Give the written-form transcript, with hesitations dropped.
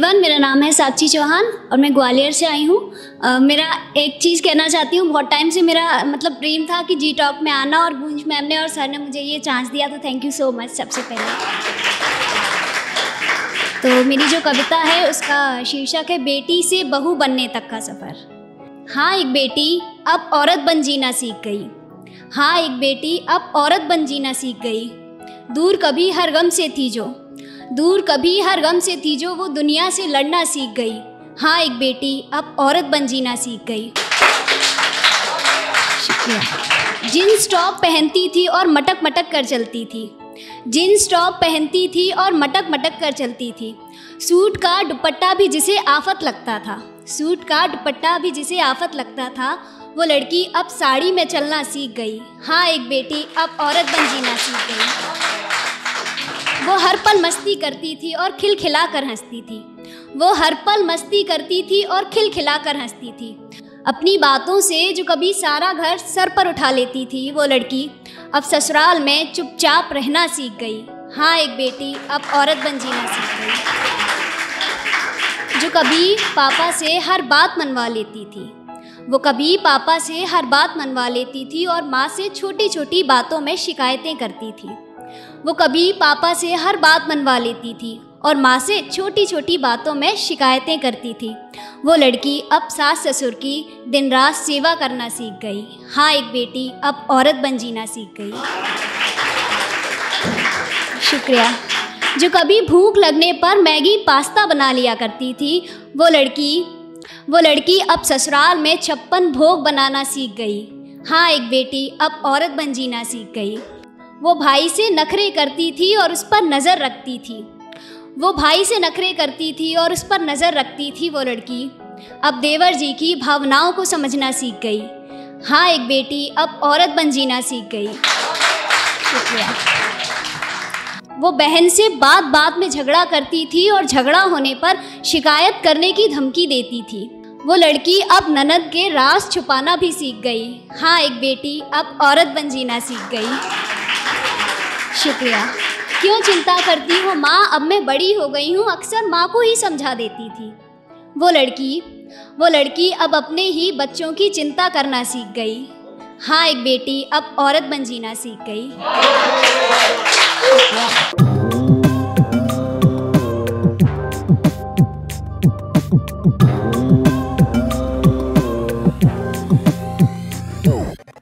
Everyone, मेरा नाम है साक्षी चौहान और मैं ग्वालियर से आई हूँ। मेरा एक चीज़ कहना चाहती हूँ, बहुत टाइम से मेरा ड्रीम था कि जी टॉक में आना, और गूंज मैम ने और सर ने मुझे ये चांस दिया, तो थैंक यू सो मच सबसे पहले। तो मेरी जो कविता है उसका शीर्षक है बेटी से बहू बनने तक का सफ़र। हाँ, एक बेटी अब औरत बन जीना सीख गई। हाँ, एक बेटी अब औरत बन जीना सीख गई। दूर कभी हर गम से थी जो, दूर कभी हर गम से थी जो, वो दुनिया से लड़ना सीख गई। हाँ, एक बेटी अब औरत बन जीना सीख गई। शुक्रिया। जीन्स टॉप पहनती थी और मटक मटक कर चलती थी। जीन्स टॉप पहनती थी और मटक मटक कर चलती थी। सूट का दुपट्टा भी जिसे आफत लगता था, सूट का दुपट्टा भी जिसे आफत लगता था, वो लड़की अब साड़ी में चलना सीख गई। हाँ, एक बेटी अब औरत बन जीना सीख गई। वो हर पल मस्ती करती थी और खिलखिला कर हंसती थी। वो हर पल मस्ती करती थी और खिलखिला कर हंसती थी। अपनी बातों से जो कभी सारा घर सर पर उठा लेती थी, वो लड़की अब ससुराल में चुपचाप रहना सीख गई। हाँ, एक बेटी अब औरत बन जीना सीख गई। जो कभी पापा से हर बात मनवा लेती थी, वो कभी पापा से हर बात मनवा लेती थी और माँ से छोटी छोटी बातों में शिकायतें करती थी। वो कभी पापा से हर बात मनवा लेती थी और माँ से छोटी छोटी बातों में शिकायतें करती थी। वो लड़की अब सास ससुर की दिन रात सेवा करना सीख गई। हाँ, एक बेटी अब औरत बन जीना सीख गई। शुक्रिया। जो कभी भूख लगने पर मैगी पास्ता बना लिया करती थी, वो लड़की अब ससुराल में 56 भोग बनाना सीख गई। हाँ, एक बेटी अब औरत बन जीना सीख गई। वो भाई से नखरे करती थी और उस पर नज़र रखती थी। वो भाई से नखरे करती थी और उस पर नज़र रखती थी। वो लड़की अब देवर जी की भावनाओं को समझना सीख गई। हाँ, एक बेटी अब औरत बन जीना सीख गई। शुक्रिया। वो बहन से बात बात में झगड़ा करती थी और झगड़ा होने पर शिकायत करने की धमकी देती थी। वो लड़की अब ननद के राज छुपाना भी सीख गई। हाँ, एक बेटी अब औरत बन जीना सीख गई। शुक्रिया। क्यों चिंता करती हो माँ, अब मैं बड़ी हो गई हूँ, अक्सर माँ को ही समझा देती थी। वो लड़की अब अपने ही बच्चों की चिंता करना सीख गई। हाँ, एक बेटी अब औरत बन जीना सीख गई।